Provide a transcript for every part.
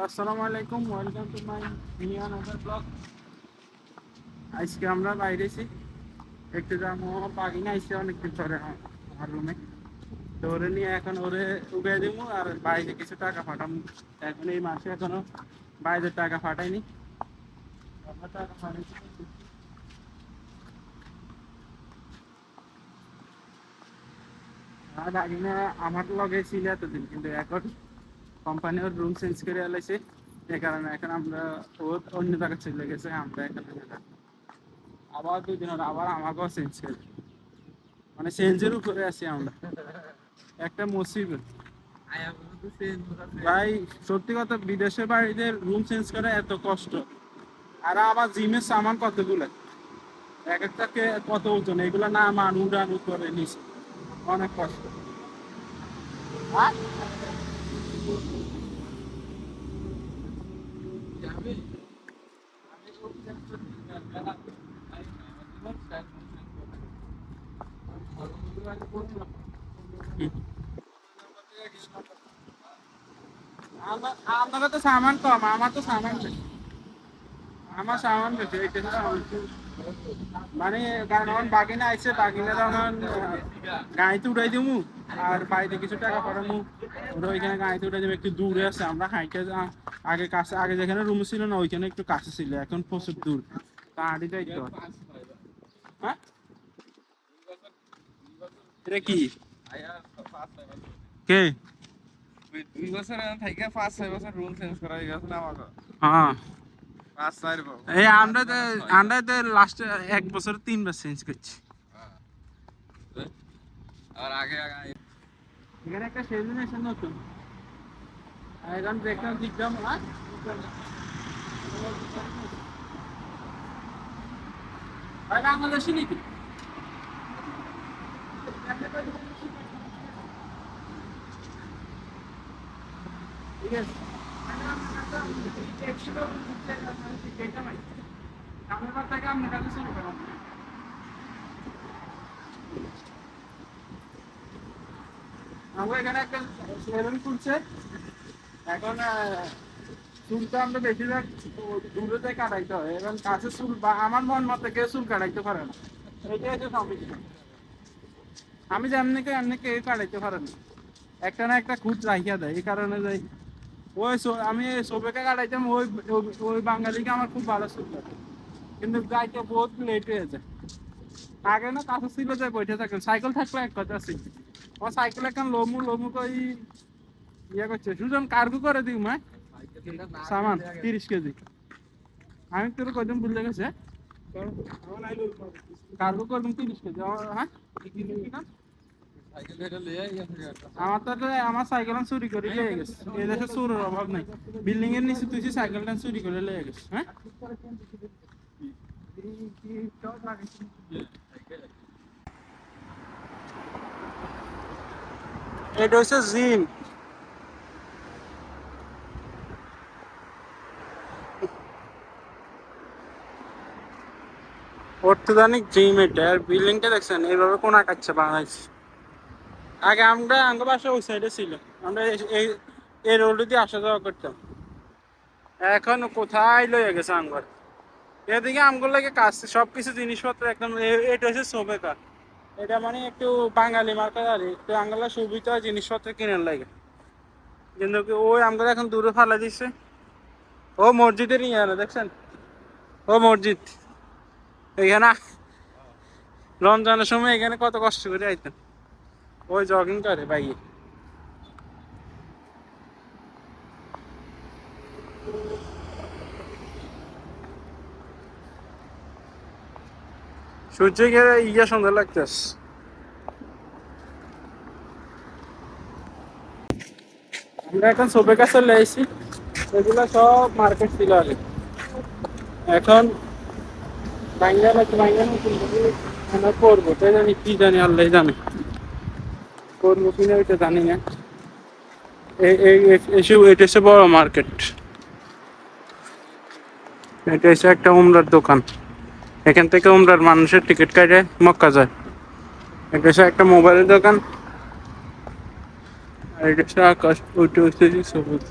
আসসালামু আলাইকুম, welcome to my new another blog. আজকে আমরা বাইরেছি একটু যাবো পাগিনা আইসে অনেকদিন পরে আমার রুমে। তো ওরে নিয়ে এখন ওরে উবে দিব আর বাইরে কিছু টাকা পাঠাবো। এখন এই মাসে এখনো বাইরে টাকা পাঠাইনি। আমরা টাকা পাঠাইছি আর বাগিনা আমার লগে ছিল এতদিন, কিন্তু এখন কোম্পানি ওর রুম চেঞ্জ করে এলাইছে। এই কারণে এখন আমরা ও অন্য জায়গায় চলে গেছে, আমরা এখানে আবার 2 দিন ওর আবার আমাকেও চেঞ্জ করে, মানে চেঞ্জের উপরে আছি আমরা। একটা মুসিবত ভাই, সত্যি কথা, বিদেশের বাড়িতে রুম চেঞ্জ করা এত কষ্ট। আর আবার জিমের সামান কতগুলো, এক একটা কত ওজন, এগুলো না মান উড়ান করে নিস, অনেক কষ্ট। আর আপনারা তো সামান কম, আমার তো সামান বেশি। আমার সামান বেশি এই জন্য মানে, কারণ আমার বাগিনা আইসে, বাগিনা তখন গাড়িতে উঠাই দিমু আর বাড়িতে কিছু টাকা পাঠামু। ওরা ওইখানে গাড়িতে উঠাই দেবো, একটু দূরে আছে, আমরা হাইটে আগে কাছে, আগে যেখানে রুম ছিল না ওইখানে একটু কাছে ছিল, এখন প্রচুর দূর, তা হাঁটি যাইতে হয়। হ্যাঁ, এটা কি কে? 2 বছর থেকে 5-6 বছর রুল চেঞ্জ করা হয়ে গেছে না আমাকে। হ্যাঁ, 5-4 এই আমরা তো লাস্ট 1 বছর 3 বার চেঞ্জ করছি। আর আগে আগে এখানে একটা সেলুন এসে নতুন, এখন দেখলাম দিকলাম বাংলাদেশি নাকি? ঠিক আছে, আমরা এখানে একটা সেলুন খুলছে। এখন চুলটা আমরা বেশিরভাগ দূরে থেকে কাটাইতে হয়, এবং কাছে চুল বা আমার মন মতো কেউ চুল কাটাইতে পারে না, এটাই হচ্ছে সমস্যা। আমি যেমনি এমনি কেউ কাটাইতে পারে না, একটা না একটা খুঁত রাখিয়া দেয়, এই কারণে যাই ওই আমি সবেকে কাটাইতাম, ওই ওই- ওই বাঙালিকে আমার খুব ভালো চুল কাটে, কিন্তু গাইতে বহুত লেট হয়ে যায়। আগে না কাছে ছিল যে বইতে থাকতাম, সাইকেল থাকলে এক কথা ছিল। আমার সাইকেল এখন লমু লমু কই ইয়ে করছে, সুজন কার্গো করে দিই মা সামান 30 কেজি। আমি তোর কয়জন ভুলে গেছে, কার্গো করবেন 30 কেজি হ্যাঁ। সাইকেল ধরে লিয়ে গেছে একটা। আমার তো আমার সাইকেল চুরি করে লেগে গেছে, এই দেশে চোরের অভাব নাই, বিল্ডিং এর নিচে তুই সাইকেলটা চুরি করে লেগে গেছে। হ্যাঁ, এটা হচ্ছে জিম। অত্যাধুনিক জিম এটা, আর বিল্ডিংটা দেখছেন এইভাবে কোন আঁকাচ্ছে বাংলাদেশ। আগে আমরা আঙ্গ বাসা ওই সাইডে ছিল, আমরা এই এই রোড দিয়ে আসা যাওয়া করতাম। এখন কোথায় লয়ে গেছে আঙ্গর, এদিকে আমগুলো লাগে কাজ, সবকিছু জিনিসপত্র একদম এটা হচ্ছে সোবেকা। এটা মানে একটু বাঙালি মার্কেট, আর একটু আঙ্গুলা সুবিধা জিনিসপত্র কিনার লাগে, কিন্তু ওই আমগুলো এখন দূরে ফালা দিচ্ছে। ও মসজিদের ইয়ে দেখছেন, ও মসজিদ এখানে রমজানের সময় এখানে কত কষ্ট করে আইতেন, ওই জগিং করে বাইকে। সূর্য গিয়ে ইয়া সুন্দর লাগতেছে। আমরা এখন সোবেকা চলে আসছি, এগুলো সব মার্কেট ছিল আগে, এখন ভাঙ্গা লাগছে, ভাঙ্গা নতুন করে আমরা করবো, তাই জানি কি জানি, আল্লাহ জানে করবো কিনা ওইটা জানি না। এসব এটা হচ্ছে বড় মার্কেট, এটা হচ্ছে একটা উমরার দোকান, এখান থেকে উমরার মানুষের টিকিট কাটে মক্কা যায়। এটা হচ্ছে একটা মোবাইলের দোকান, আর এটা হচ্ছে আকাশ, ওইটা হচ্ছে সবুজ।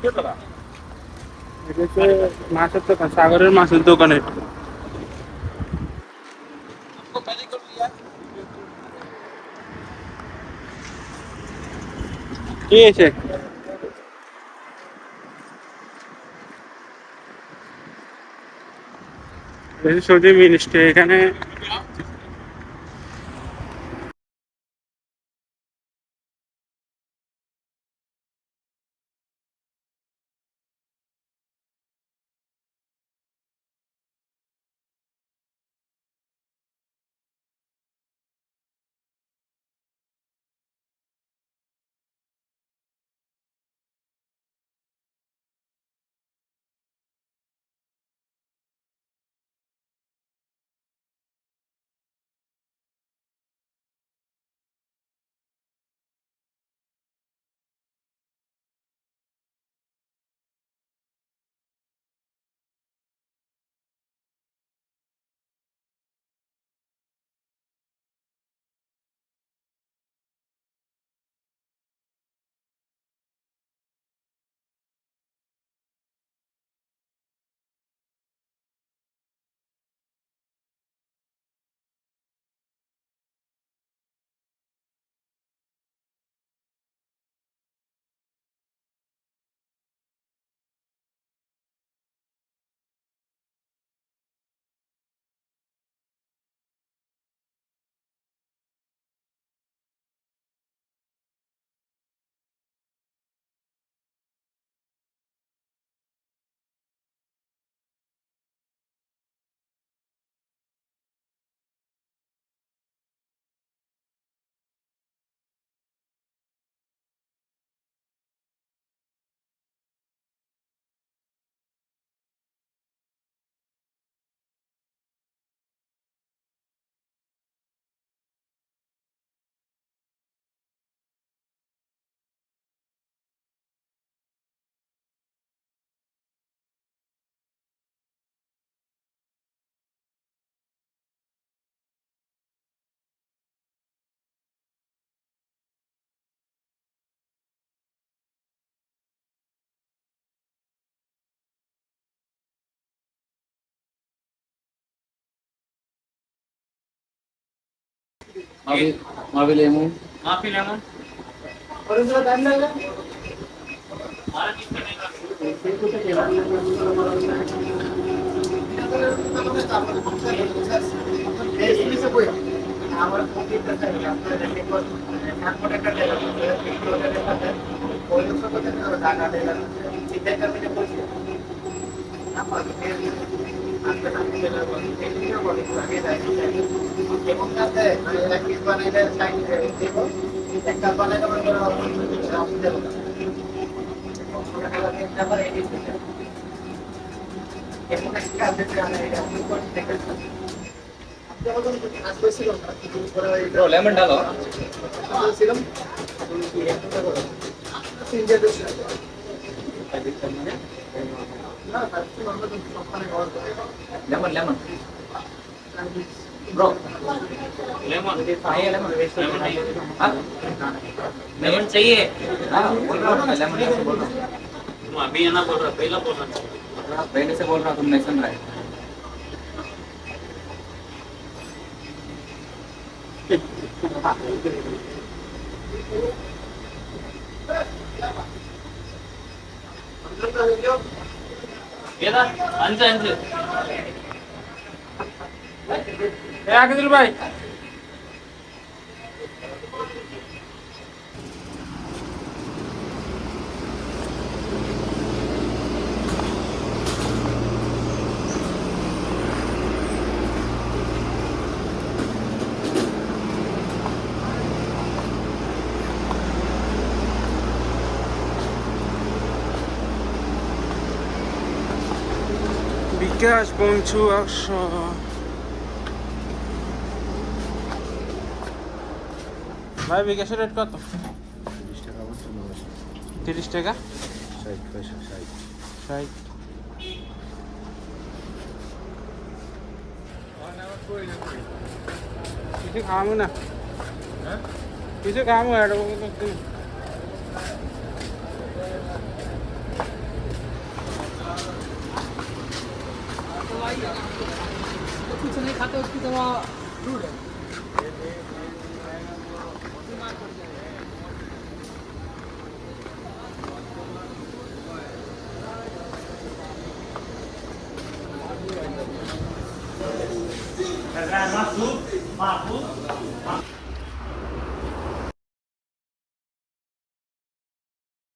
এটা হচ্ছে মাছের দোকান, সাগরের মাছের দোকান এটা। কি হয়েছে? সৌদি মিনিস্ট্রি এখানে। Mavi lemon. Bro, lemon डालो. Lemon. Bro. Lemon. चाहिए lemon. हाँ? Lemon चाहिए. हाँ, बोल रहा हूँ ना lemon से बोल रहा हूँ. तुम अभी है ना बोल रहा पहला बोल रहा पहले से बोल रहा तुम नहीं सुन रहे. ఏదా అంచు అంచు আকিদুল ভাই, বিকাশ পৌঁছু একশো। ভাই বিকাশের রেট কত? 30 টাকা। 60। কিছু খাওয়াবো না, কিছু খাওয়াবো এটা खाते उसकी दवा दूर है Masuk.